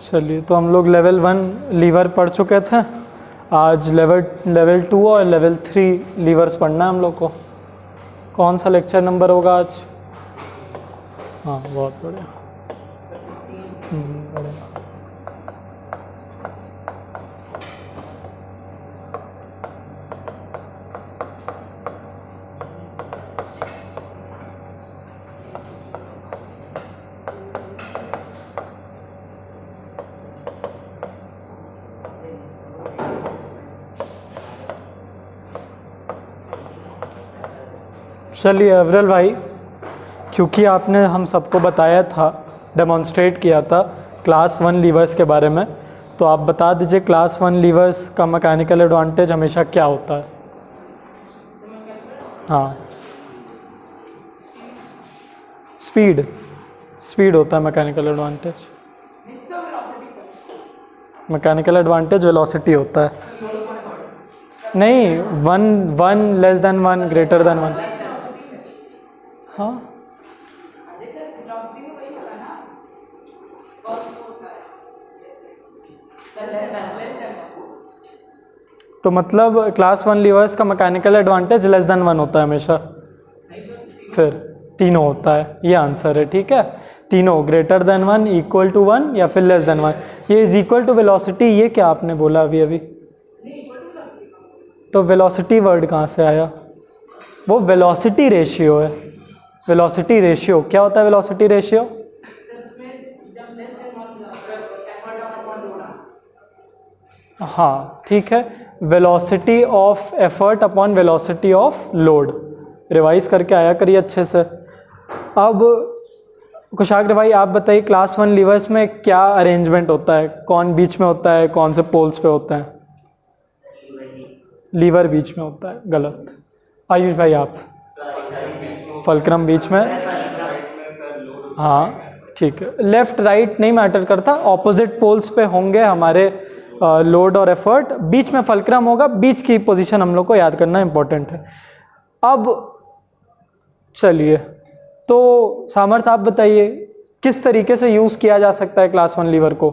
चलिए, तो हम लोग लेवल 1 लीवर पढ़ चुके थे। आज लेवल 2 और लेवल 3 लीवर्स पढ़ना है हम लोग को। कौन सा लेक्चर नंबर होगा आज? हाँ, बहुत बढ़िया। बढ़िया। चलिए अवरल भाई, क्योंकि आपने हम सबको बताया था, डेमोन्स्ट्रेट किया था क्लास 1 लीवर्स के बारे में, तो आप बता दीजिए क्लास 1 लीवर्स का मैकेनिकल एडवांटेज हमेशा क्या होता है? हाँ, स्पीड होता है mechanical advantage. Mechanical advantage velocity होता है। नहीं, one less than one greater than one. हाँ, तो मतलब क्लास 1 लीवर्स का मैकेनिकल एडवांटेज लेस देन 1 होता है हमेशा। फिर तीनों होता है, ये आंसर है। ठीक है, तीनों ग्रेटर देन 1, इक्वल टू 1 या फिर लेस देन 1। ये इज इक्वल टू वेलोसिटी, ये क्या आपने बोला अभी? तो वेलोसिटी वर्ड कहाँ से आया? वो वेलोसिटी रेशियो है। वेलोसिटी रेशियो क्या होता है? वेलोसिटी रेशियो हाँ, ठीक है, velocity of effort upon velocity of load. Revise करके आया करिए अच्छे से। अब कुशाग्र भाई, आप बताइए क्लास 1 लीवर्स में क्या अरेंजमेंट होता है? कौन बीच में होता है, कौन से पोल्स पे होता है? लीवर बीच में होता है, गलत। आयुष भाई आप? फल्क्रम बीच में। हाँ ठीक है, लेफ्ट राइट नहीं मैटर करता, ऑपोजिट पोल्स पे होंगे हमारे लोड और एफर्ट, बीच में फल्क्रम होगा। बीच की पोजीशन हम लोग को याद करना इंपॉर्टेंट है। अब चलिए, तो सामर्थ आप बताइए किस तरीके से यूज़ किया जा सकता है क्लास 1 लीवर को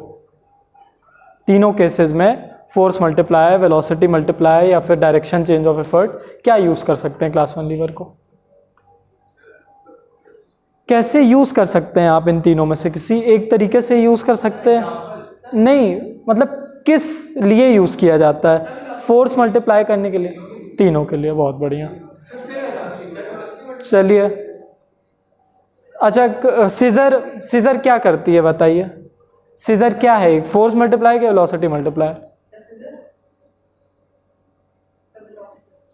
तीनों केसेस में? फोर्स मल्टीप्लाई, वेलोसिटी मल्टीप्लाई या फिर डायरेक्शन चेंज ऑफ एफर्ट, क्या यूज़ कर सकते हैं क्लास 1 लीवर को? कैसे यूज़ कर सकते हैं आप? इन तीनों में से किसी एक तरीके से यूज़ कर सकते हैं? नहीं, मतलब किस लिए यूज़ किया जाता है? फोर्स मल्टीप्लाई करने के लिए? तीनों के लिए। बहुत बढ़िया। चलिए, अच्छा, सीजर क्या करती है बताइए? सीजर क्या है? फोर्स मल्टीप्लाई या वेलोसिटी मल्टीप्लाई?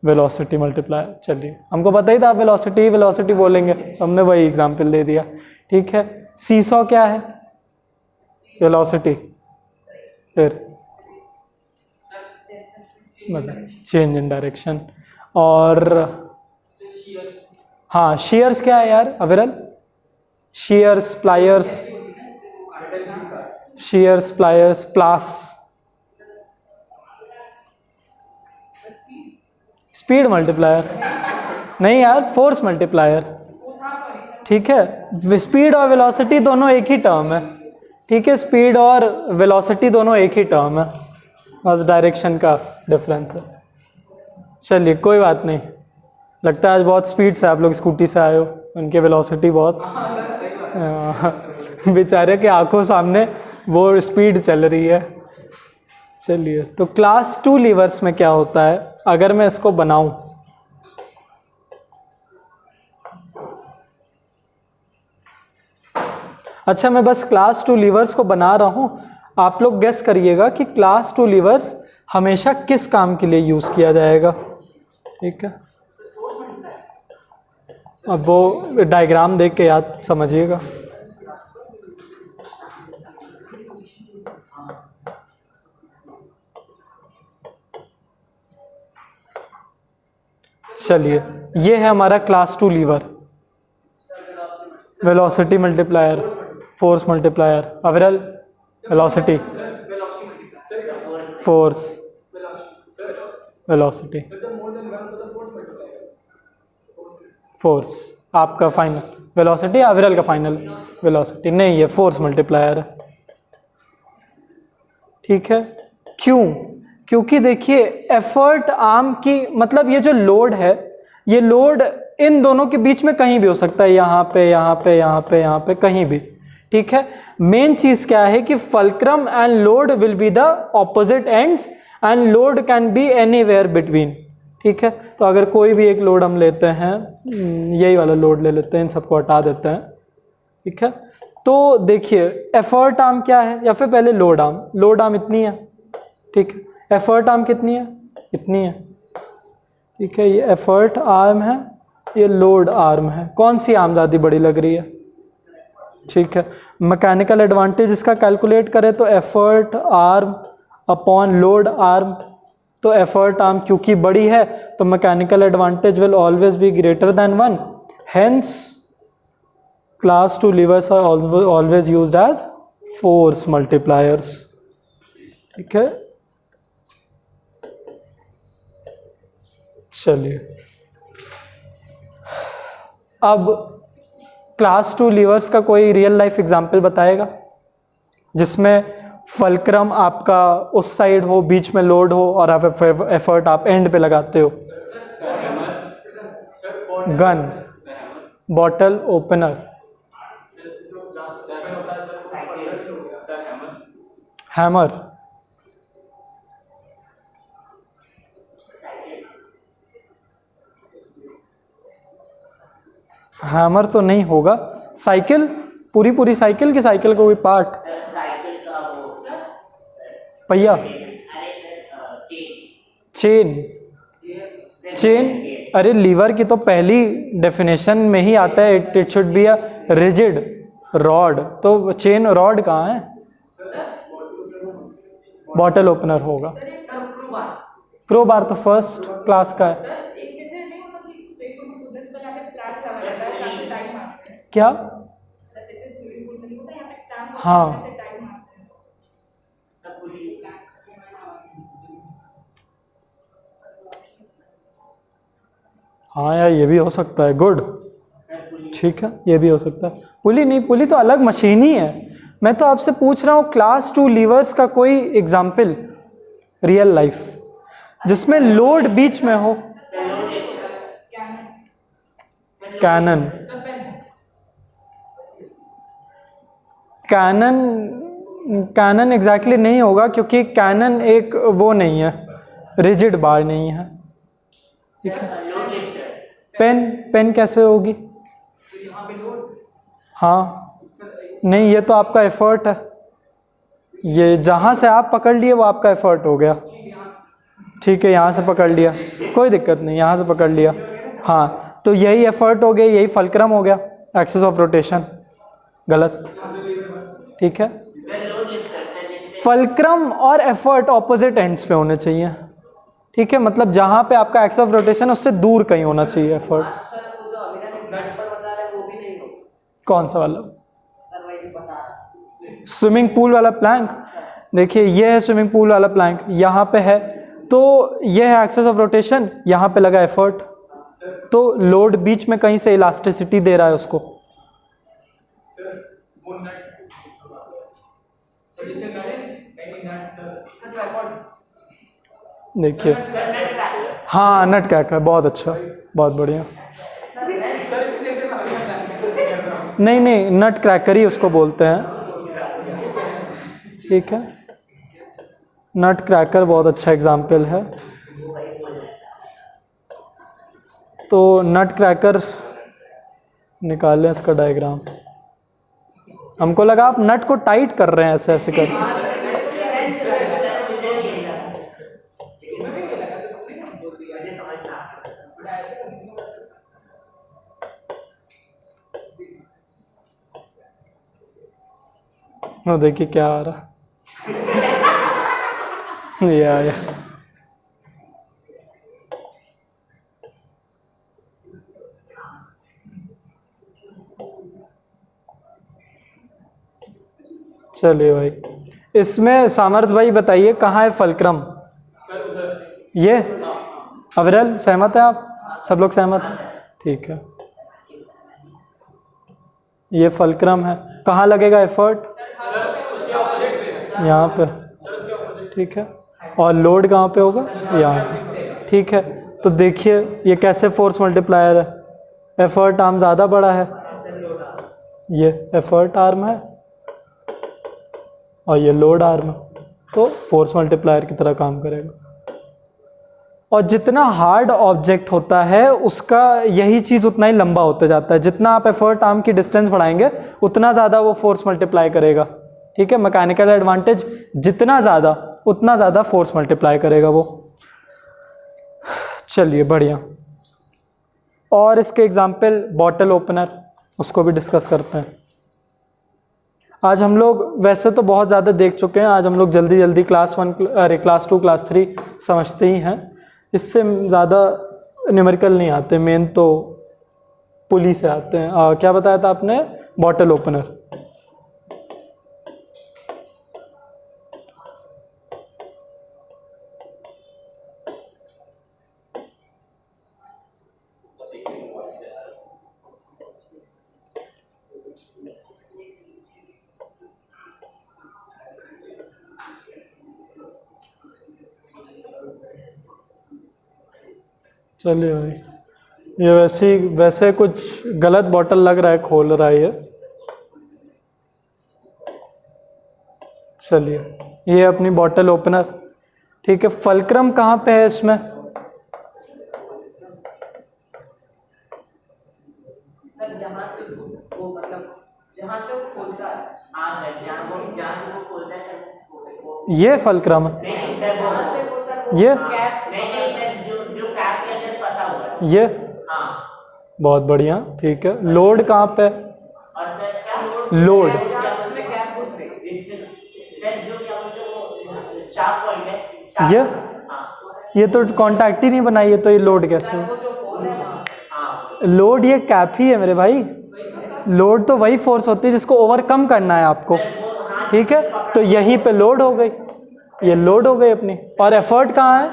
Velocity multiply. चलिए, हमको पता ही था आप वेलोसिटी बोलेंगे, हमने वही एग्जाम्पल दे दिया। ठीक है, सीसॉ क्या है? वेलोसिटी, फिर मतलब चेंज इन डायरेक्शन। और हाँ, शेयर्स क्या है यार अविरल? शेयर्स, प्लायर्स, प्लास, स्पीड मल्टीप्लायर नहीं यार, फोर्स मल्टीप्लायर। ठीक है, स्पीड और वेलोसिटी दोनों एक ही टर्म है। ठीक है, स्पीड और वेलोसिटी दोनों एक ही टर्म है, बस डायरेक्शन का डिफरेंस है। चलिए, कोई बात नहीं। लगता है आज बहुत स्पीड से आप लोग स्कूटी से आए हो, उनके वेलोसिटी बहुत बेचारे के आंखों सामने वो स्पीड चल रही है। चलिए, तो क्लास 2 लीवर्स में क्या होता है अगर मैं इसको बनाऊं? अच्छा, मैं बस क्लास 2 लीवर्स को बना रहा हूं, आप लोग गेस करिएगा कि क्लास 2 लीवर्स हमेशा किस काम के लिए यूज किया जाएगा। ठीक है, अब वो डायग्राम देख के याद समझिएगा। चलिए, ये है हमारा class 2 lever. Velocity multiplier, force multiplier. Aviral, velocity, force, velocity, force. आपका फाइनल वेलोसिटी, अविरल का फाइनल वेलोसिटी नहीं, ये फोर्स मल्टीप्लायर है। ठीक है, क्यों? क्योंकि देखिए एफर्ट आर्म की मतलब ये जो लोड है, ये लोड इन दोनों के बीच में कहीं भी हो सकता है, यहाँ पे, यहाँ पे, यहाँ पे, यहाँ पे, कहीं भी, ठीक है। मेन चीज क्या है कि fulcrum and load will be the opposite ends and load can be anywhere between, ठीक है। तो अगर कोई भी एक लोड हम लेते हैं, यही वाला लोड ले लेते हैं, इन सबको हटा देते हैं, ठीक है। तो देखिए एफर्ट आर्म क्या है, या फिर पहले लोड आर्म, लोड आर्म इतनी है, ठीक है। एफर्ट आर्म कितनी है? इतनी है, ठीक है। ये एफर्ट आर्म है, ये लोड आर्म है। कौन सी आर्म ज़्यादा बड़ी लग रही है? ठीक है। मैकेनिकल एडवांटेज इसका कैलकुलेट करें तो effort arm upon load arm, तो एफर्ट आर्म क्योंकि बड़ी है तो mechanical advantage will always be greater than 1, hence class 2 levers are always used as force multipliers, ठीक है। चलिए अब क्लास 2 लीवर्स का कोई रियल लाइफ एग्जाम्पल बताएगा जिसमें फल्क्रम आपका उस साइड हो, बीच में लोड हो और आप एफर्ट आप एंड पे लगाते हो। Gun, bottle opener, hammer, hammer तो नहीं होगा। साइकिल, पूरी पूरी साइकिल की, साइकिल को भी पार्ट, पहिया, चेन, चेन, अरे लीवर की तो पहली डेफिनेशन में ही आता है it should be a rigid rod, तो चेन रॉड कहाँ है? बॉटल ओपनर होगा। क्रोबार तो फर्स्ट क्लास का है। क्या? हाँ हाँ यार, ये भी हो सकता है, गुड, ठीक है, ये भी हो सकता है। पुली नहीं, पुली तो अलग मशीन ही है। मैं तो आपसे पूछ रहा हूँ क्लास 2 लीवर्स का कोई एग्जाम्पल रियल लाइफ जिसमें लोड बीच में हो। कैनन, कैनन, कैनन एग्जैक्टली नहीं होगा क्योंकि कैनन एक वो नहीं है, रिजिड बार नहीं है, ठीक है। पेन, पेन कैसे होगी? हाँ नहीं, ये तो आपका एफर्ट है, ये जहाँ से आप पकड़ लिए वो आपका एफर्ट हो गया, ठीक है। यहाँ से पकड़ लिया, कोई दिक्कत नहीं, यहाँ से पकड़ लिया, हाँ, तो यही एफर्ट हो गया, यही फल्क्रम हो गया, एक्सिस ऑफ रोटेशन, गलत, ठीक है। फल्क्रम और एफर्ट ऑपोजिट एंड्स पे होने चाहिए, ठीक है। मतलब जहाँ पे आपका एक्सिस ऑफ रोटेशन उससे दूर कहीं होना चाहिए एफर्ट। कौन सा वाला? स्विमिंग पूल वाला प्लैंक, देखिए ये है स्विमिंग पूल वाला प्लैंक, यहाँ पे है तो ये है एक्सिस ऑफ रोटेशन, यहाँ पे लगा एफर्ट, तो लोड बीच में कहीं से इलास्टिसिटी दे रहा है उसको। देखिए हाँ, नट क्रैकर, बहुत अच्छा, बहुत बढ़िया। नहीं नहीं, नट क्रैकर ही उसको बोलते हैं, ठीक है। नट क्रैकर बहुत अच्छा एग्जाम्पल है। तो नट क्रैकर निकालें इसका डायग्राम। हमको लगा आप नट को टाइट कर रहे हैं ऐसे ऐसे कर। देखिए क्या आ रहा, ये आया। चलिए भाई, इसमें सामर्थ भाई बताइए कहाँ है फल्क्रम? ये अविरल, सहमत है आप? सब लोग सहमत हैं? ठीक है, ये फल्क्रम है। कहाँ लगेगा एफर्ट? यहाँ पे। ठीक है, और लोड कहाँ पे होगा, यहाँ पे, ठीक है। तो देखिए ये कैसे फोर्स मल्टीप्लायर है, एफर्ट आर्म ज़्यादा बड़ा है, ये एफर्ट आर्म है और ये लोड आर्म है, तो फोर्स मल्टीप्लायर की तरह काम करेगा। और जितना हार्ड ऑब्जेक्ट होता है उसका यही चीज़ उतना ही लंबा होता जाता है, जितना आप एफर्ट आर्म की डिस्टेंस बढ़ाएंगे उतना ज़्यादा वो फोर्स मल्टीप्लाई करेगा, ठीक है। मैकेनिकल एडवांटेज जितना ज़्यादा उतना ज़्यादा फोर्स मल्टीप्लाई करेगा वो। चलिए बढ़िया, और इसके एग्जाम्पल बॉटल ओपनर, उसको भी डिस्कस करते हैं। आज हम लोग वैसे तो बहुत ज़्यादा देख चुके हैं, आज हम लोग जल्दी जल्दी क्लास 2 क्लास 3 समझते ही हैं, इससे ज़्यादा न्यूमेरिकल नहीं आते, मेन तो पुली से आते हैं। क्या बताया था आपने, बॉटल ओपनर। चलिए भाई, ये वैसे कुछ गलत बॉटल लग रहा है, खोल रहा है ये। चलिए ये अपनी बॉटल ओपनर, ठीक है। फलक्रम कहाँ पे है इसमें, सर जहाँ से वो मतलब जहाँ से वो खोलता है, जहाँ वो खोलता है सर, ये फलक्रम है, नहीं सर जहाँ से वो सर ये कैप, नहीं सर जो कैप के अंदर फंसा हुआ है, ये हाँ बहुत बढ़िया, ठीक है। लोड कहाँ पे, और सर क्या लोड जिसमें कैप घुस रही सर, जो क्या बोलते हैं वो शार्प पॉइंट है, ये हाँ ये तो कांटेक्ट ही नहीं बनाई है, तो ये लोड कैसे सर हो? वो जो होल है ना, हाँ लोड ये कैप ही है मेरे भाई, लोड तो वही फोर्स होती है जिसको ओवरकम करना है आपको, ठीक है। तो यहीं पे लोड हो गई, ये लोड हो गई अपनी, और एफर्ट कहाँ है,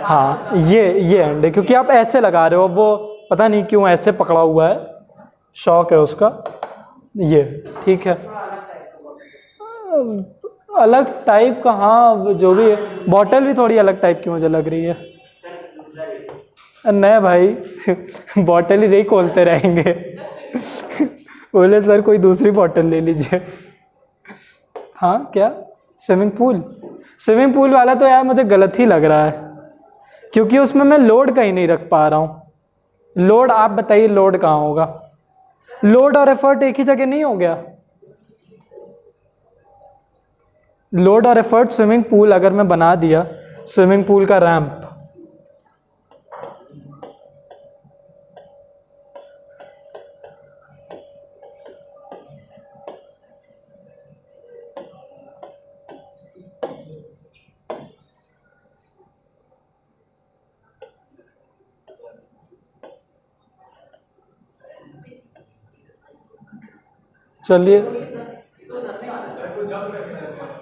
हाँ ये एंड है, क्योंकि आप ऐसे लगा रहे हो, वो पता नहीं क्यों ऐसे पकड़ा हुआ है, शॉक है उसका, ये ठीक है। अलग टाइप का, हाँ जो भी है, बॉटल भी थोड़ी अलग टाइप की मुझे लग रही है। नहीं भाई बॉटल ही नहीं खोलते रहेंगे बोले सर कोई दूसरी बॉटल ले लीजिए। हाँ क्या, स्विमिंग पूल वाला तो यार मुझे गलत ही लग रहा है, क्योंकि उसमें मैं लोड कहीं नहीं रख पा रहा हूँ। लोड आप बताइए, लोड कहाँ होगा, लोड और एफर्ट एक ही जगह नहीं हो गया। लोड और एफर्ट स्विमिंग पूल अगर मैं बना दिया, स्विमिंग पूल का रैंप, चलिए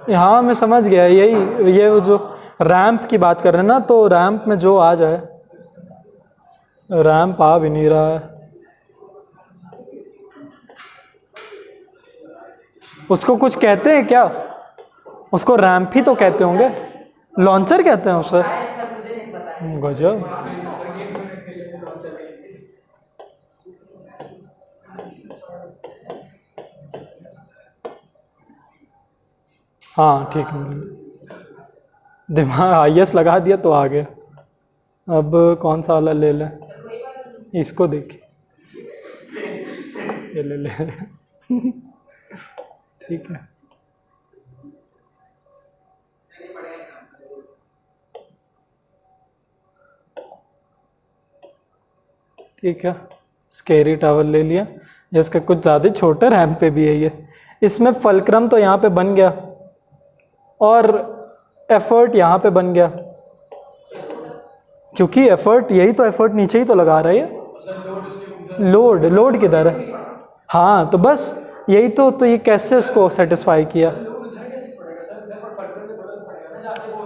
हाँ मैं समझ गया, यही ये जो रैंप की बात कर रहे हैं ना, तो रैंप में जो आ जाए, रैंप आ भी नहीं रहा है, उसको कुछ कहते हैं क्या, उसको रैंप ही तो कहते होंगे, लॉन्चर कहते हैं उसे, सर मुझे नहीं पता है। गजब। हाँ ठीक है, दिमाग IS लगा दिया तो आ गया। अब कौन सा वाला ले लें, इसको देखिए, ये ले ले ठीक है। ठीक है, स्केरी टावर ले लिया, जिसका कुछ ज़्यादा छोटा रैंप पे भी है ये। इसमें फलक्रम तो यहाँ पे बन गया और एफर्ट यहाँ पे बन गया, क्योंकि एफर्ट यही तो, एफर्ट नीचे ही तो लगा रहा है। लोड किधर है, हाँ तो बस यही तो ये कैसे इसको सेटिस्फाई किया,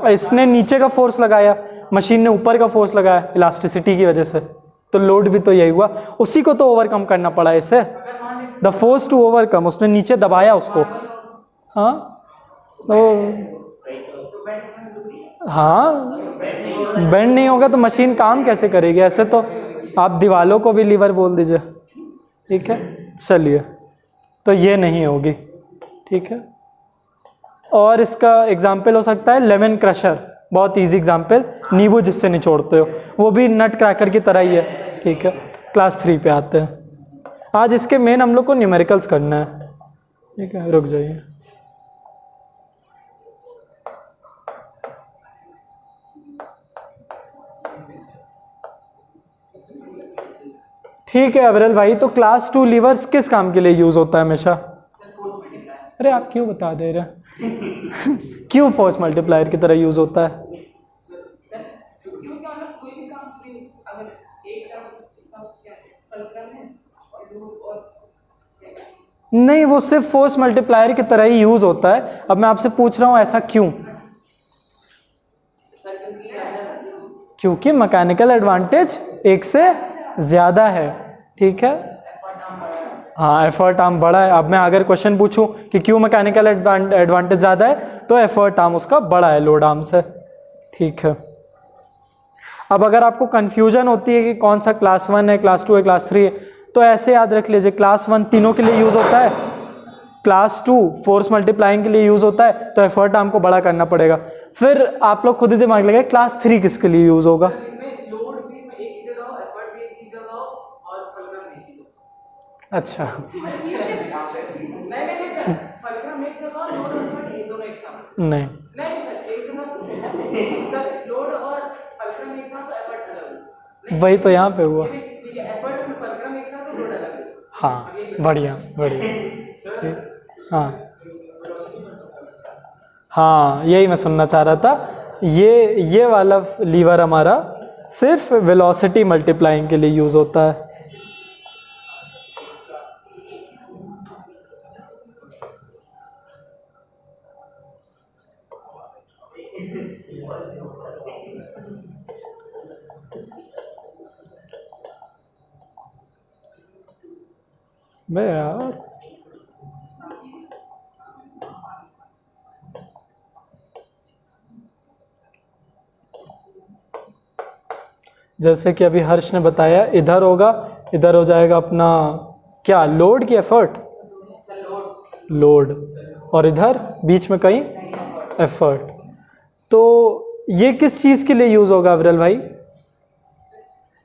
इसने नीचे का फोर्स लगाया, मशीन ने ऊपर का फोर्स लगाया इलास्टिसिटी की वजह से, तो लोड भी तो यही हुआ, उसी को तो ओवरकम करना पड़ा इसे, द फोर्स टू ओवरकम, उसने नीचे दबाया उसको। हाँ तो हाँ, बेंड नहीं होगा तो मशीन काम कैसे करेगी? ऐसे तो आप दीवालों को भी लीवर बोल दीजिए। ठीक है, चलिए, तो ये नहीं होगी। ठीक है, और इसका एग्जाम्पल हो सकता है लेमन क्रशर, बहुत इजी एग्जाम्पल, नींबू जिससे निचोड़ते हो, वो भी नट क्रैकर की तरह ही है। ठीक है, क्लास 3 पे आते हैं। आज इसके मेन हम लोग को न्यूमेरिकल्स करना है। ठीक है, रुक जाइए। ठीक है अविरल भाई, तो क्लास 2 लीवर्स किस काम के लिए यूज होता है हमेशा? अरे आप क्यों बता दे रहे क्यों फोर्स मल्टीप्लायर की तरह यूज होता है? नहीं, वो सिर्फ फोर्स मल्टीप्लायर की तरह ही यूज होता है। अब मैं आपसे पूछ रहा हूं ऐसा क्यों? क्योंकि मैकेनिकल एडवांटेज एक से ज्यादा है। ठीक है, हाँ, एफर्ट आर्म बड़ा है। अब मैं अगर क्वेश्चन पूछूं कि क्यों मैकेनिकल एडवांटेज ज़्यादा है, तो एफर्ट आर्म उसका बड़ा है लोड आर्म से। ठीक है, अब अगर आपको कंफ्यूजन होती है कि कौन सा क्लास 1 है, क्लास 2 है, क्लास 3 है, तो ऐसे याद रख लीजिए, क्लास 1 तीनों के लिए यूज़ होता है, क्लास 2 फोर्स मल्टीप्लाइंग के लिए यूज़ होता है, तो एफर्ट आर्म को बड़ा करना पड़ेगा। फिर आप लोग खुद ही दिमाग लगाए, क्लास 3 किसके लिए यूज़ होगा? अच्छा, नहीं वही तो यहाँ पे हुआ। हाँ, बढ़िया बढ़िया। हाँ हाँ, यही मैं सुनना चाह रहा था। ये वाला लीवर हमारा सिर्फ वेलोसिटी मल्टीप्लाइंग के लिए यूज होता है। मैं यार जैसे कि अभी हर्ष ने बताया, इधर होगा, इधर हो जाएगा अपना क्या, लोड की एफर्ट, लोड, और इधर बीच में कहीं एफर्ट। तो ये किस चीज़ के लिए यूज़ होगा विरल भाई?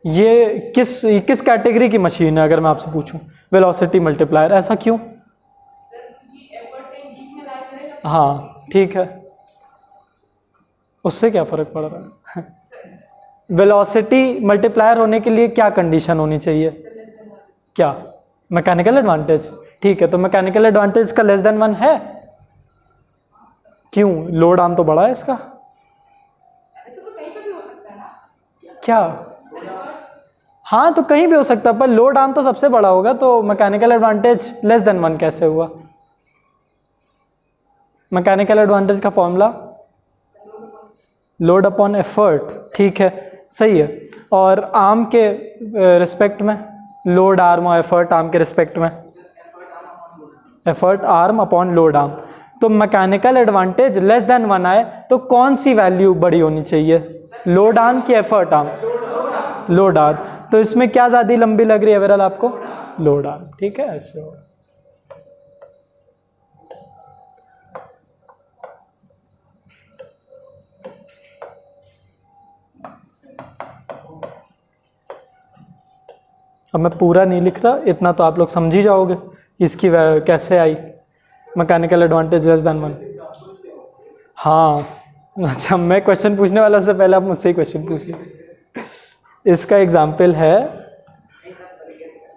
ये किस कैटेगरी की मशीन है अगर मैं आपसे पूछूं? वेलोसिटी मल्टीप्लायर, ऐसा क्यों? हाँ ठीक है, उससे क्या फ़र्क पड़ रहा है? वेलोसिटी मल्टीप्लायर होने के लिए क्या कंडीशन होनी चाहिए? क्या? Mechanical advantage. ठीक है, तो मैकेनिकल एडवांटेज का लेस देन 1 है। क्यों? लोड आर्म तो बड़ा है इसका। क्या? हाँ, तो कहीं भी हो सकता है, पर लोड आर्म तो सबसे बड़ा होगा, तो मैकेनिकल एडवांटेज लेस देन 1 कैसे हुआ? मैकेनिकल एडवांटेज का फॉर्मूला लोड अपॉन एफर्ट। ठीक है, सही है। और आर्म के रिस्पेक्ट में लोड आर्म और एफर्ट आर्म के रिस्पेक्ट में effort arm upon load arm. तो मैकेनिकल एडवांटेज लेस देन 1 आए तो कौन सी वैल्यू बड़ी होनी चाहिए, लोड आर्म की एफर्ट आर्म? Load arm. तो इसमें क्या ज़्यादा लंबी लग रही है विरल आपको? Load arm. ठीक है, ऐसे हो। अब मैं पूरा नहीं लिख रहा, इतना तो आप लोग समझ ही जाओगे इसकी कैसे आई मैकेनिकल एडवांटेज लेस देन 1। हाँ, अच्छा, मैं क्वेश्चन पूछने वाला, उससे पहले आप मुझसे ही क्वेश्चन पूछ लीजिए। इसका एग्जाम्पल है,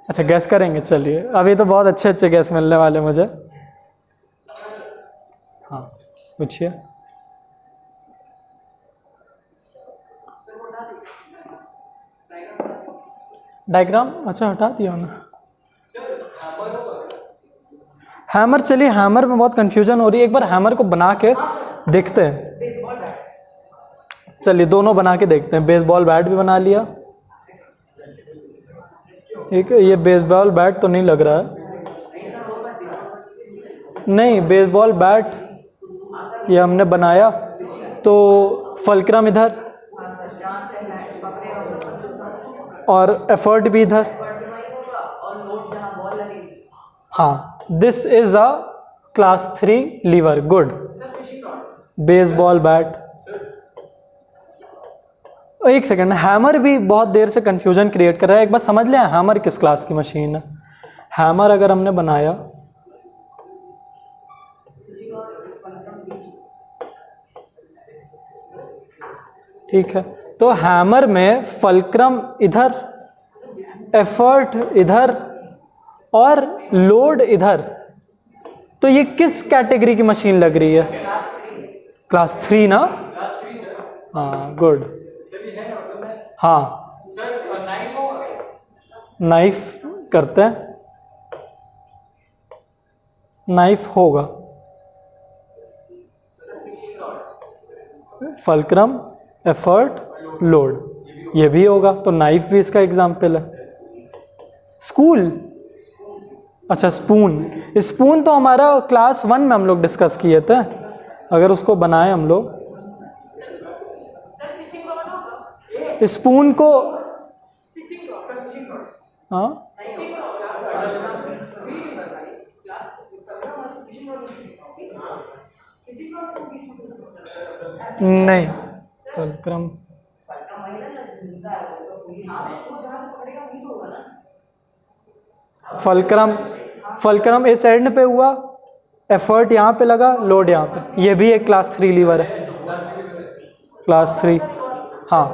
अच्छा गैस करेंगे? चलिए, अभी तो बहुत अच्छे अच्छे गैस मिलने वाले मुझे। हाँ पूछिए। डायग्राम, अच्छा हटा दिया ना। हैमर, चलिए हैमर में बहुत कंफ्यूजन हो रही है, एक बार हैमर को बना के देखते हैं। चलिए दोनों बना के देखते हैं। बेसबॉल बैट भी बना लिया। ठीक है, ये बेसबॉल बैट तो नहीं लग रहा है, नहीं बेसबॉल बैट ये हमने बनाया, तो फल्क्रम इधर हाँ सर, जहाँ से हैंड पकड़ेगा उसको और एफर्ट भी इधर। वही होगा, और लोड जहाँ बॉल लगेगी। हाँ, this is a class 3 lever. Good. Sir fishing rod. Baseball bat. एक सेकंड, हैमर भी बहुत देर से कंफ्यूजन क्रिएट कर रहा है। एक बार समझ लें हैमर किस क्लास की मशीन है। हैमर अगर हमने बनाया, ठीक है, तो हैमर में फल्क्रम इधर, एफर्ट इधर और लोड इधर, तो ये किस कैटेगरी की मशीन लग रही है? क्लास 3 ना? हाँ, गुड। हाँ, नाइफ करते हैं, नाइफ होगा। फल्क्रम, एफर्ट, लोड, ये भी होगा, तो नाइफ भी इसका एग्जाम्पल है। स्कूल, अच्छा स्पून। स्पून तो हमारा क्लास 1 में हम लोग डिस्कस किए थे, अगर उसको बनाए हम लोग। स्पून को, हाँ नहीं, फल्क्रम फल्क्रम इस एंड पे हुआ, एफर्ट यहाँ पे लगा, लोड यहाँ पे। ये भी एक क्लास 3 लीवर है, क्लास 3। हाँ,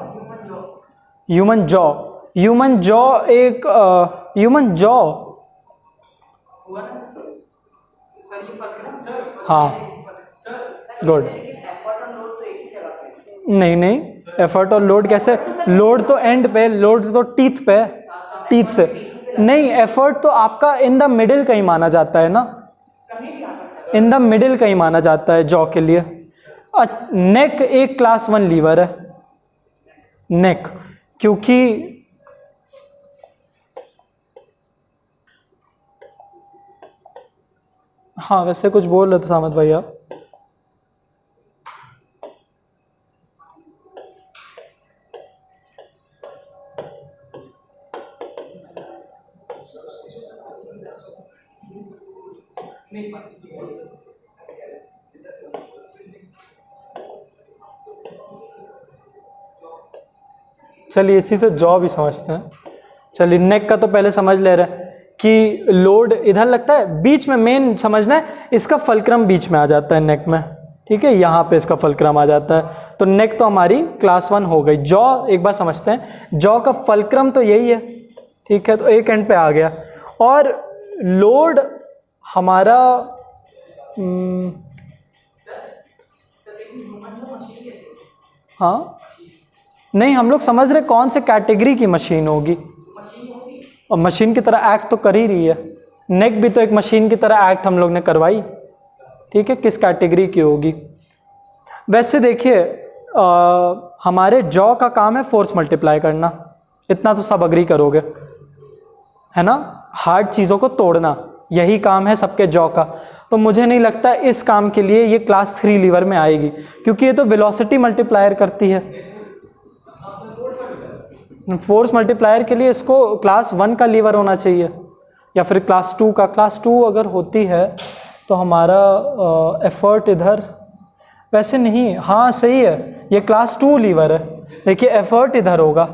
ह्यूमन जॉ। ह्यूमन जॉ एक ह्यूमन जॉ, हाँ गुड। नहीं नहीं, एफर्ट और लोड कैसे? लोड तो एंड पे, लोड तो टीथ पे, टीथ से नहीं। एफर्ट तो आपका इन द मिडिल कहीं माना जाता है ना, इन द मिडिल कहीं माना जाता है जॉ के लिए। नेक एक क्लास 1 लीवर है, नेक, क्योंकि हाँ वैसे कुछ बोल रहे थे सामत भाई आप। चलिए इसी से जॉ भी समझते हैं। चलिए नेक का तो पहले समझ ले रहे हैं कि लोड इधर लगता है, बीच में मेन समझना है, इसका फल्क्रम बीच में आ जाता है नेक में, ठीक है, यहाँ पे इसका फल्क्रम आ जाता है। तो नेक तो हमारी क्लास 1 हो गई। जॉ एक बार समझते हैं, जॉ का फल्क्रम तो यही है, ठीक है, तो एक एंड पे आ गया। और लोड हमारा हाँ नहीं, हम लोग समझ रहे कौन से कैटेगरी की मशीन होगी, और मशीन की तरह एक्ट तो कर ही रही है। नेक भी तो एक मशीन की तरह एक्ट हम लोग ने करवाई, ठीक है, किस कैटेगरी की होगी। वैसे देखिए हमारे जॉ का काम है फोर्स मल्टीप्लाई करना, इतना तो सब अग्री करोगे, है ना, हार्ड चीज़ों को तोड़ना, यही काम है सबके जॉ का। तो मुझे नहीं लगता इस काम के लिए ये क्लास 3 लीवर में आएगी, क्योंकि ये तो वेलोसिटी मल्टीप्लायर करती है। फोर्स मल्टीप्लायर के लिए इसको क्लास 1 का लीवर होना चाहिए, या फिर क्लास 2 का। क्लास 2 अगर होती है तो हमारा एफर्ट इधर, वैसे नहीं, हाँ सही है, ये क्लास 2 लीवर है। देखिए एफर्ट इधर होगा,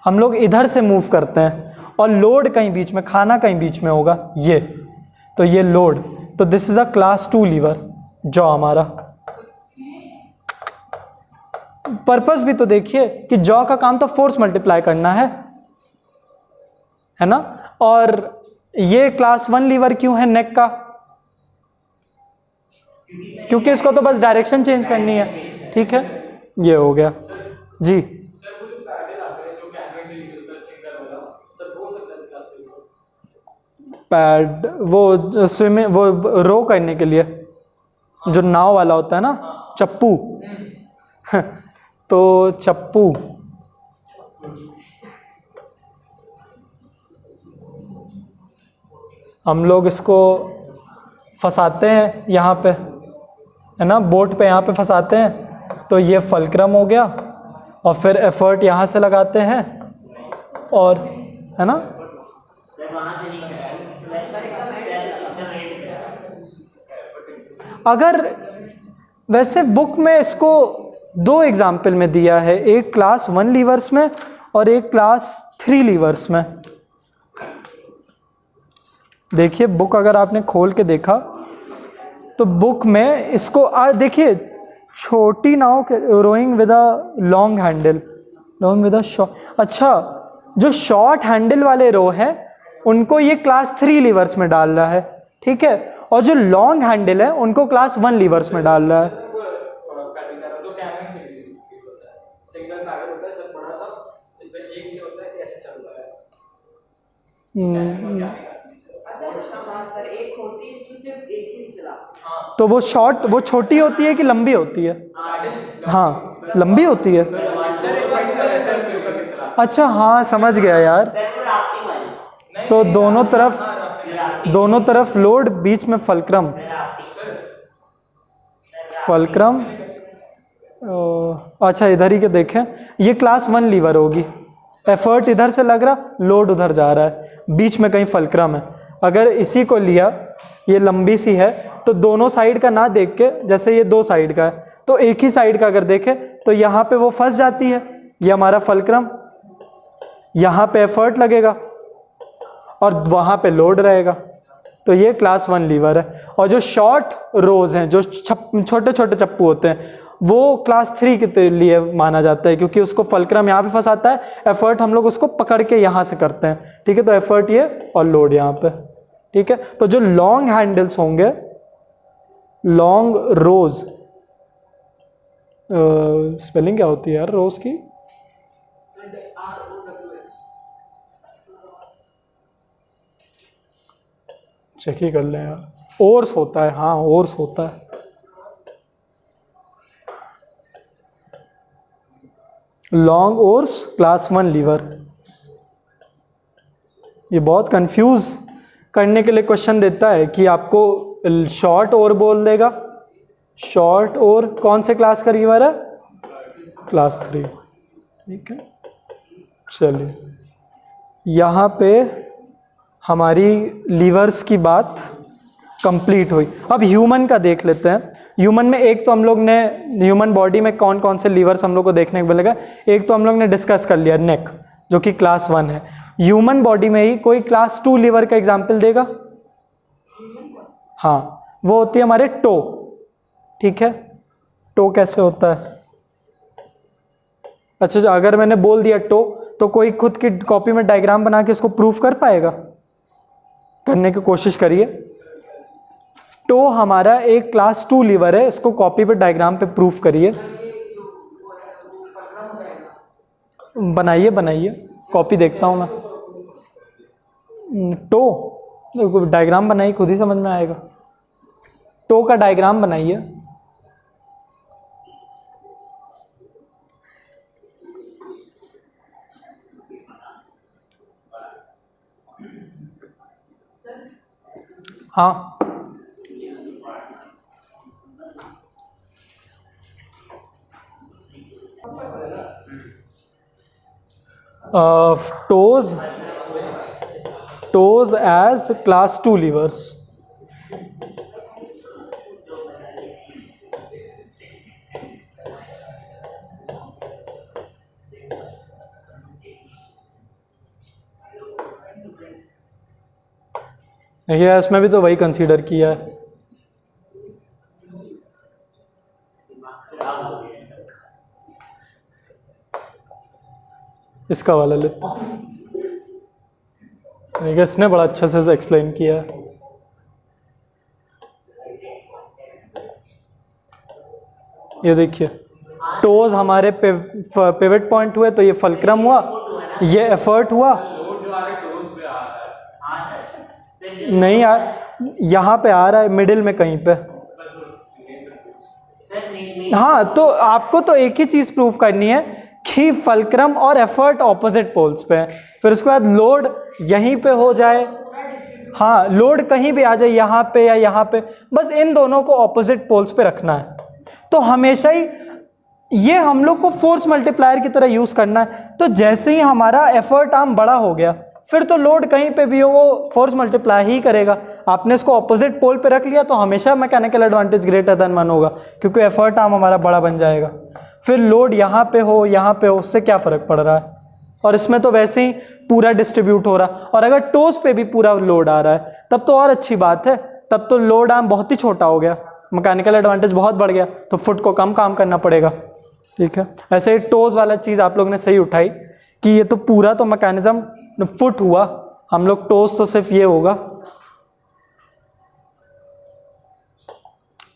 हम लोग इधर से मूव करते हैं, और लोड कहीं बीच में, खाना कहीं बीच में होगा, ये तो ये लोड, तो this is a class 2 lever जो हमारा। पर्पस भी तो देखिए कि जॉ का काम तो फोर्स मल्टीप्लाई करना है ना। और ये क्लास 1 लीवर क्यों है नेक का? क्योंकि इसको तो बस डायरेक्शन चेंज करनी है, ठीक है, ये हो गया जी। पैड वो स्विमिंग, वो रो करने के लिए जो नाव वाला होता है ना, चप्पू तो चप्पू, हम लोग इसको फंसाते हैं यहाँ पे, है ना, बोट पे यहाँ पे फंसाते हैं, तो ये फल्क्रम हो गया, और फिर एफर्ट यहाँ से लगाते हैं, और है ना, अगर वैसे बुक में इसको 2 एग्जाम्पल में दिया है, एक क्लास 1 लीवर्स में और एक क्लास 3 लीवर्स में। देखिए बुक अगर आपने खोल के देखा तो बुक में इसको देखिए, छोटी नाव के rowing with a long handle, long with a short, अच्छा जो शॉर्ट हैंडल वाले रो हैं उनको ये क्लास 3 लीवर्स में डाल रहा है, ठीक है, और जो लॉन्ग हैंडल है उनको क्लास 1 लीवर्स में डाल रहा है। तो वो शॉर्ट, वो छोटी होती है कि लंबी होती है? हाँ लंबी होती है। अच्छा हाँ समझ गया यार, तो दोनों तरफ लोड, बीच में फल्क्रम, फल्क्रम। अच्छा इधर ही के देखें, ये क्लास 1 लीवर होगी, एफर्ट इधर से लग रहा, लोड उधर जा रहा है, बीच में कहीं फल्क्रम है। अगर इसी को लिया, ये लंबी सी है, तो दोनों साइड का ना देख के, जैसे ये 2 साइड का है तो एक ही साइड का अगर देखें तो यहाँ पे वो फंस जाती है, ये हमारा फल्क्रम, यहाँ पे एफर्ट लगेगा और वहाँ पे लोड रहेगा, तो ये क्लास 1 लीवर है। और जो शॉर्ट रोज हैं, जो छोटे छोटे चप्पू होते हैं, वो क्लास 3 के लिए माना जाता है, क्योंकि उसको फल्क्रम यहाँ पे फंसाता है, एफर्ट हम लोग उसको पकड़ के यहाँ से करते हैं, ठीक है, तो एफर्ट ये और लोड यहाँ पे, ठीक है। तो जो लॉन्ग हैंडल्स होंगे, लॉन्ग रोज, स्पेलिंग क्या होती है यार रोज की? चेक ही कर लें यार, ओर्स होता है, हाँ ओर्स होता है। Long oars class 1 lever. ये बहुत कंफ्यूज करने के लिए क्वेश्चन देता है कि आपको शॉर्ट ओर बोल देगा, शॉर्ट ओर कौन से क्लास का लीवर है? क्लास 3, ठीक है। चलिए यहाँ पे हमारी लीवर्स की बात कंप्लीट हुई। अब ह्यूमन का देख लेते हैं। ह्यूमन में एक तो हम लोग ने ह्यूमन बॉडी में कौन कौन से लीवर्स हम लोग को देखने को मिलेगा, एक तो हम लोग ने डिस्कस कर लिया नेक, जो कि क्लास 1 है। ह्यूमन बॉडी में ही कोई क्लास 2 लीवर का एग्जाम्पल देगा? हाँ, वो होती है हमारे टो, ठीक है। टो कैसे होता है? अच्छा, अगर मैंने बोल दिया टो, तो कोई खुद की कॉपी में डायग्राम बना के इसको प्रूफ कर पाएगा? करने की कोशिश करिए। टो हमारा एक क्लास 2 लीवर है, इसको कॉपी पे डायग्राम पे प्रूफ करिए। बनाइए कॉपी देखता हूँ मैं। टो डायग्राम बनाइए, खुद ही समझ में आएगा। टो का डायग्राम बनाइए। हाँ, toes as class 2 levers. देखिए इसमें भी तो वही कंसीडर किया है। इसका वाला लेते हैं। देखिए इसने बड़ा अच्छे से एक्सप्लेन किया है। ये देखिए टोज हमारे पिवट पॉइंट हुए, तो ये फल्क्रम हुआ, ये एफर्ट हुआ। नहीं यार, यहाँ पे आ रहा है मिडिल में कहीं पे। हाँ, तो आपको तो एक ही चीज प्रूव करनी है कि फल्क्रम और एफर्ट ऑपोजिट पोल्स पे है। फिर उसके बाद लोड यहीं पे हो जाए, हाँ लोड कहीं भी आ जाए, यहाँ पे या यहाँ पे, बस इन दोनों को ऑपोजिट पोल्स पे रखना है। तो हमेशा ही ये हम लोग को फोर्स मल्टीप्लायर की तरह यूज़ करना है। तो जैसे ही हमारा एफर्ट आर्म बड़ा हो गया, फिर तो लोड कहीं पे भी हो वो फोर्स मल्टीप्लाई ही करेगा। आपने इसको ऑपोजिट पोल पे रख लिया तो हमेशा मैकेनिकल एडवांटेज ग्रेटर देन 1 होगा, क्योंकि एफर्ट आर्म हमारा बड़ा बन जाएगा। फिर लोड यहाँ पे हो यहाँ पे हो, उससे क्या फ़र्क पड़ रहा है। और इसमें तो वैसे ही पूरा डिस्ट्रीब्यूट हो रहा, और अगर टोस पे भी पूरा लोड आ रहा है तब तो और अच्छी बात है, तब तो लोड आर्म बहुत ही छोटा हो गया, मैकेनिकल एडवांटेज बहुत बढ़ गया, तो फुट को कम काम करना पड़ेगा। ठीक है, ऐसे ही टोज वाला चीज़ आप लोगों ने सही उठाई कि ये तो पूरा तो मैकेनिज्म फुट हुआ, हम लोग टोज तो सिर्फ ये होगा।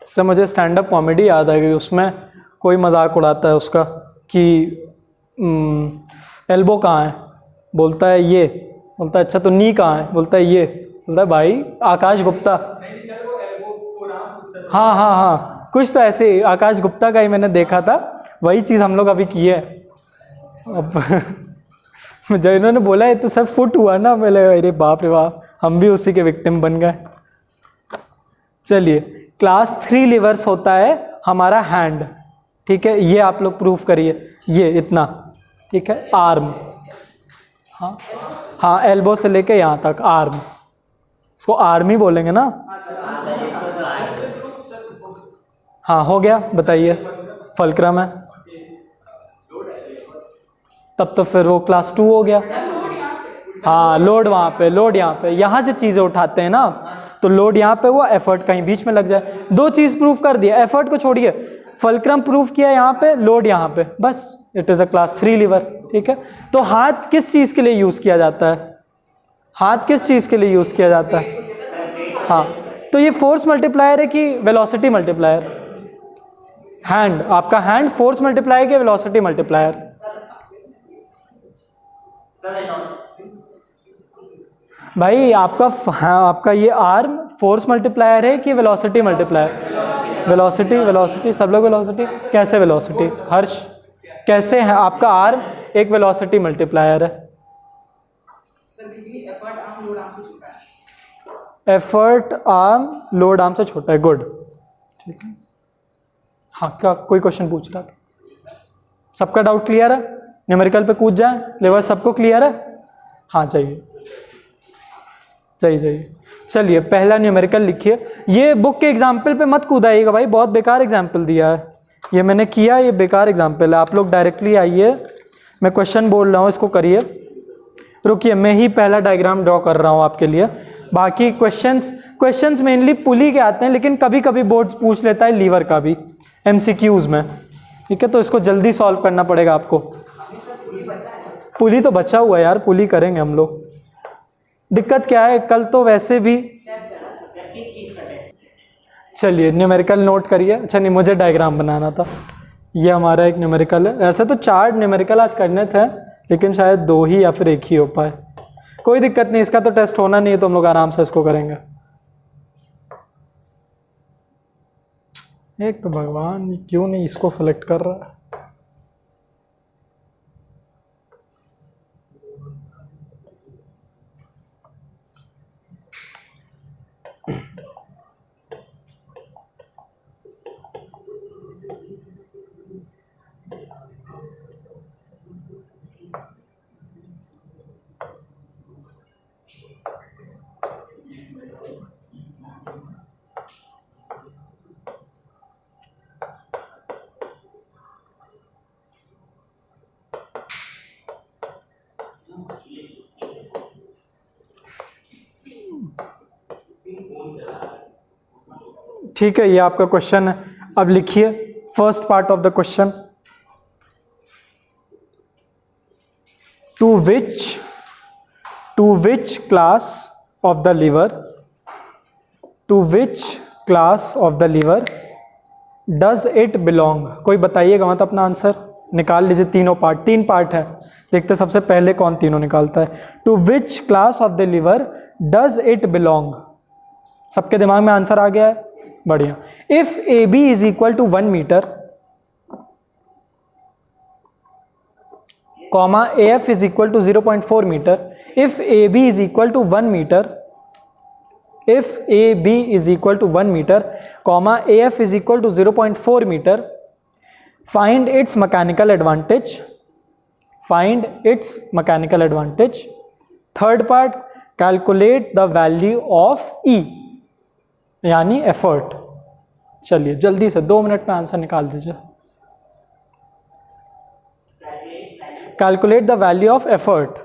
इससे मुझे स्टैंड अप कॉमेडी याद आ गई, उसमें कोई मजाक उड़ाता है उसका कि एल्बो कहाँ है, बोलता है ये, बोलता है अच्छा तो नी कहाँ है, बोलता है ये, बोलता है भाई आकाश गुप्ता। हाँ हाँ हाँ, कुछ तो ऐसे ही आकाश गुप्ता का ही मैंने देखा था, वही चीज़ हम लोग अभी किए। अब जब इन्होंने बोला है तो सब फुट हुआ ना, पहले अरे बाप रे बाप, हम भी उसी के विक्टिम बन गए। चलिए, क्लास 3 लिवर्स होता है हमारा हैंड, ठीक है, ये आप लोग प्रूफ करिए, ये इतना, ठीक है, आर्म, हाँ हाँ, एल्बो से लेके यहाँ तक आर्म, इसको आर्म ही बोलेंगे ना। हाँ हो गया, बताइए, फलक्रम है, तब तो फिर वो क्लास 2 हो गया। हाँ, लोड वहाँ पे, लोड यहाँ पे, यहाँ से चीज़ें उठाते हैं ना, तो लोड यहाँ पे हुआ, एफर्ट कहीं बीच में लग जाए। 2 चीज़ प्रूफ कर दिया, एफर्ट को छोड़िए, फलक्रम प्रूफ किया यहाँ पे, लोड यहाँ पे, बस it is a class 3 lever. ठीक है, तो हाथ किस चीज़ के लिए यूज़ किया जाता है, हाथ किस चीज़ के लिए यूज़ किया जाता है। हाँ, तो ये फोर्स मल्टीप्लायर है कि वेलोसिटी मल्टीप्लायर। हैंड, आपका हैंड फोर्स मल्टीप्लायर के वेलोसिटी मल्टीप्लायर। भाई आपका, हाँ, आपका ये आर्म फोर्स मल्टीप्लायर है कि वेलोसिटी मल्टीप्लायर। वेलोसिटी, वेलोसिटी, सब लोग वेलोसिटी। कैसे वेलोसिटी, हर्ष कैसे है आपका आर्म एक वेलोसिटी मल्टीप्लायर है। एफर्ट आर्म लोड आर्म से छोटा है, गुड, ठीक है। हाँ, क्या कोई क्वेश्चन पूछ रहा था, सबका डाउट क्लियर है, न्यूमेरिकल पे कूद जाए, लेवल सबको क्लियर है। हाँ चाहिए, चाहिए। चलिए, पहला न्यूमेरिकल लिखिए। ये बुक के एग्जाम्पल पे मत कूदाइएगा भाई, बहुत बेकार एग्जाम्पल दिया है, ये मैंने किया, ये बेकार एग्जाम्पल है। आप लोग डायरेक्टली आइए, मैं क्वेश्चन बोल रहा हूँ, इसको करिए। रुकिए, मैं ही पहला डायग्राम ड्रॉ कर रहा हूँ आपके लिए। बाकी क्वेश्चंस मेनली पुली के आते हैं, लेकिन कभी कभी बोर्ड्स पूछ लेता है लीवर का भी MCQs में। ठीक है, तो इसको जल्दी सॉल्व करना पड़ेगा आपको। पुली तो बचा हुआ है यार, पुली करेंगे हम लोग। दिक्कत क्या है, कल तो वैसे भी। चलिए, न्यूमेरिकल नोट करिए। अच्छा नहीं, मुझे डायग्राम बनाना था। ये हमारा एक न्यूमेरिकल है। ऐसे तो 4 न्यूमेरिकल आज करने थे, लेकिन शायद 2 ही या फिर 1 ही हो पाए। कोई दिक्कत नहीं, इसका तो टेस्ट होना नहीं है, तो हम लोग आराम से इसको करेंगे। एक तो भगवान क्यों नहीं इसको सेलेक्ट कर रहा है। ठीक है, ये आपका क्वेश्चन है। अब लिखिए first part of the question. To which class of the lever does it belong. कोई बताइएगा मत अपना आंसर, निकाल लीजिए। तीनों पार्ट, 3 पार्ट है, देखते सबसे पहले कौन तीनों निकालता है। To which class of the lever does it belong. सबके दिमाग में आंसर आ गया है, बढ़िया। If A B is equal to 1 metre, comma A F is equal to 0.4 metre, if A B is equal to 1 metre, if A B is equal to 1 metre, comma A F is equal to 0.4 metre, Find its mechanical advantage. Find its mechanical advantage. Third part, calculate the value of E, यानी effort. चलिए जल्दी से 2 minute में answer निकाल दीजिए. Calculate the value of effort.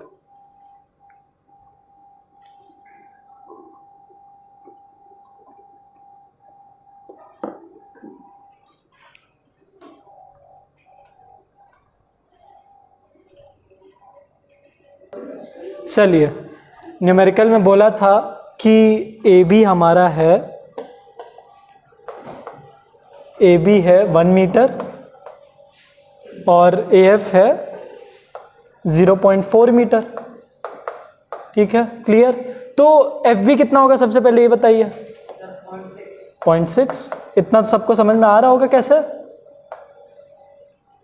चलिए numerical में बोला था कि ए बी हमारा है, ए बी है 1 मीटर और ए एफ है 0.4 मीटर. ठीक है, क्लियर. तो एफ बी कितना होगा सबसे पहले ये बताइए. 0.6. इतना सबको समझ में आ रहा होगा कैसे.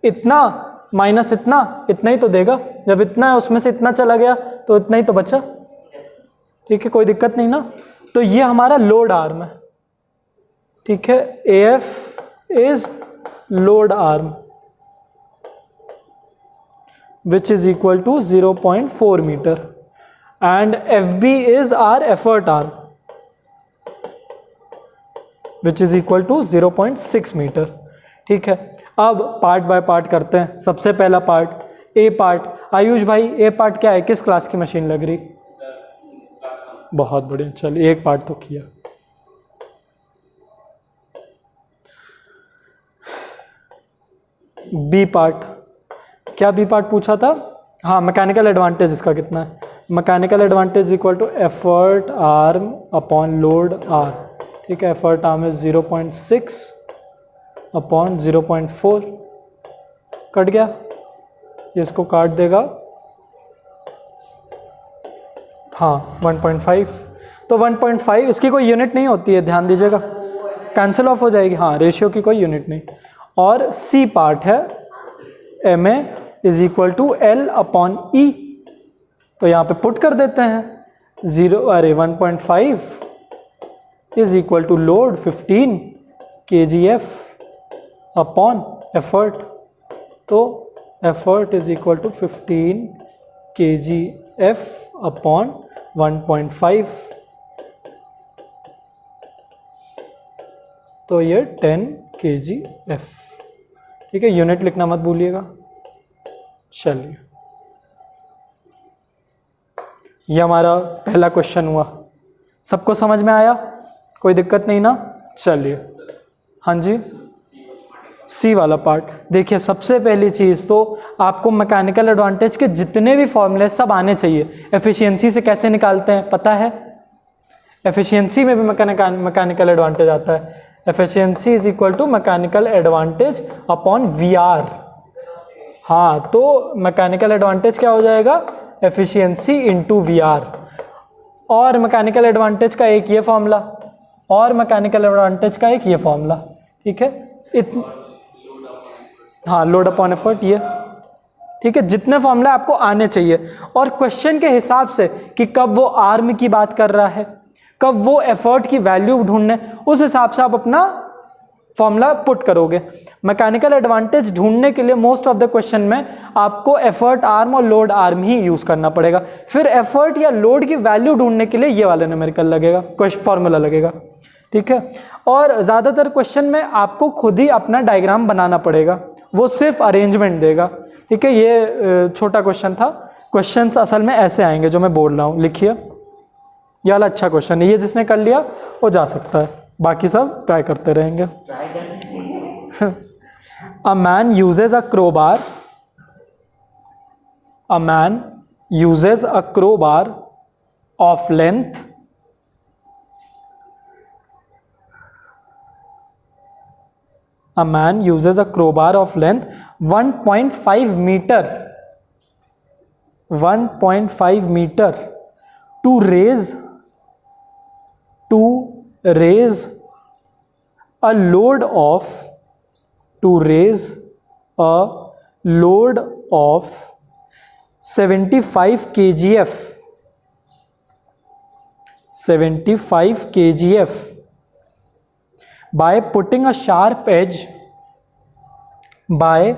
इतना माइनस इतना, इतना ही तो देगा. जब इतना है उसमें से इतना चला गया तो इतना ही तो बचा. ठीक है, कोई दिक्कत नहीं ना. तो ये हमारा लोड आर्म है. ठीक है, ए F is load arm which is equal to 0.4 meter and FB is our effort arm which is equal to 0.6 meter. ठीक है, अब पार्ट बाय पार्ट करते हैं. सबसे पहला पार्ट ए पार्ट. आयुष भाई ए पार्ट क्या है, किस क्लास की मशीन लग रही. बहुत बढ़िया. चलिए एक पार्ट तो किया. B part. क्या बी पार्ट पूछा था. हाँ, मैकेनिकल एडवांटेज इसका कितना है. Mechanical advantage equal to effort arm upon load arm. ठीक है, effort arm is 0.6 upon 0.4. Cut गया, ये इसको काट देगा. हाँ 1.5. तो 1.5 इसकी कोई यूनिट नहीं होती है, ध्यान दीजिएगा, कैंसिल ऑफ हो जाएगी. हाँ, रेशियो की कोई यूनिट नहीं. और सी पार्ट है M A is equal to L upon E. तो यहाँ पे पुट कर देते हैं 1.5 is equal to load 15 kgf upon effort. तो effort is equal to 15 kgf upon 1.5. तो ये 10 kgf. ठीक है, यूनिट लिखना मत भूलिएगा. चलिए, ये हमारा पहला क्वेश्चन हुआ. सबको समझ में आया, कोई दिक्कत नहीं ना. चलिए, हाँ जी, सी वाला पार्ट. देखिए सबसे पहली चीज़ तो आपको मैकेनिकल एडवांटेज के जितने भी फॉर्मूले सब आने चाहिए. एफिशिएंसी से कैसे निकालते हैं पता है. एफिशिएंसी में भी मैकेनिकल एडवांटेज आता है. Efficiency is equal to mechanical advantage upon V R. हाँ, तो मैकेनिकल एडवांटेज क्या हो जाएगा, एफिशिएंसी इंटू वी आर. और मैकेनिकल एडवांटेज का एक ये फॉर्मूला और मैकेनिकल एडवांटेज का एक ये फॉर्मूला. ठीक है, हाँ, लोड अपॉन एफर्ट ये. ठीक है, जितने फॉर्मूले आपको आने चाहिए. और क्वेश्चन के हिसाब से कि कब वो आर्म की बात कर रहा है, कब वो एफर्ट की वैल्यू ढूंढने, उस हिसाब से आप अपना फॉर्मूला पुट करोगे. मैकेनिकल एडवांटेज ढूंढने के लिए मोस्ट ऑफ द क्वेश्चन में आपको एफर्ट आर्म और लोड आर्म ही यूज करना पड़ेगा. फिर एफर्ट या लोड की वैल्यू ढूंढने के लिए ये वाला न्यूमेरिकल लगेगा, फॉर्मूला लगेगा. ठीक है, और ज़्यादातर क्वेश्चन में आपको खुद ही अपना डायग्राम बनाना पड़ेगा, वो सिर्फ अरेंजमेंट देगा. ठीक है, ये छोटा क्वेश्चन था. क्वेश्चंस असल में ऐसे आएंगे जो मैं बोल रहा हूँ. लिखिए, ये वाला अच्छा क्वेश्चन है, ये जिसने कर लिया वो जा सकता है, बाकी सब ट्राई करते रहेंगे. A man uses a crowbar. A man uses a crowbar of length a man uses a crowbar of length 1.5 meter 1.5 meter to raise a load of 75 kgf by putting a sharp edge by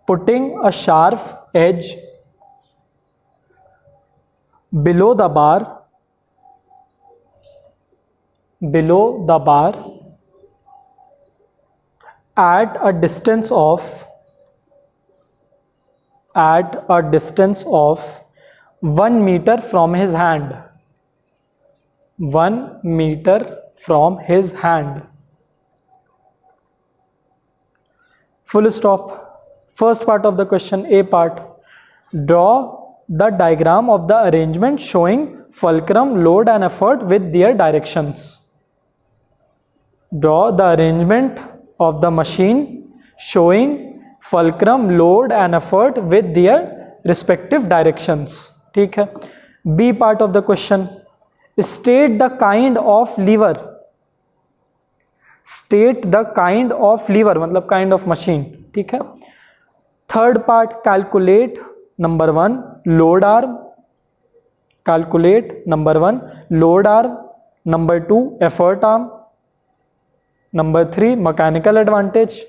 putting a sharp edge below the bar at a distance of 1 meter from his hand. 1 meter from his hand. Full stop. First part of the question, A part. Draw the diagram of the arrangement showing fulcrum, load and effort with their directions. Draw the arrangement of the machine showing fulcrum, load and effort with their respective directions. ठीक है. B part of the question. State the kind of lever. State the kind of lever मतलब kind of machine. ठीक है. Third part, calculate number 1 load arm. Calculate number 1 load arm. Number 2 effort arm. Number 3 mechanical advantage.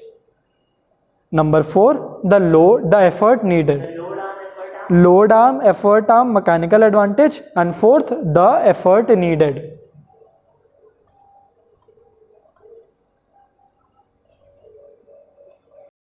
Number 4 the effort needed. Load arm, effort arm, mechanical advantage, and fourth the effort needed.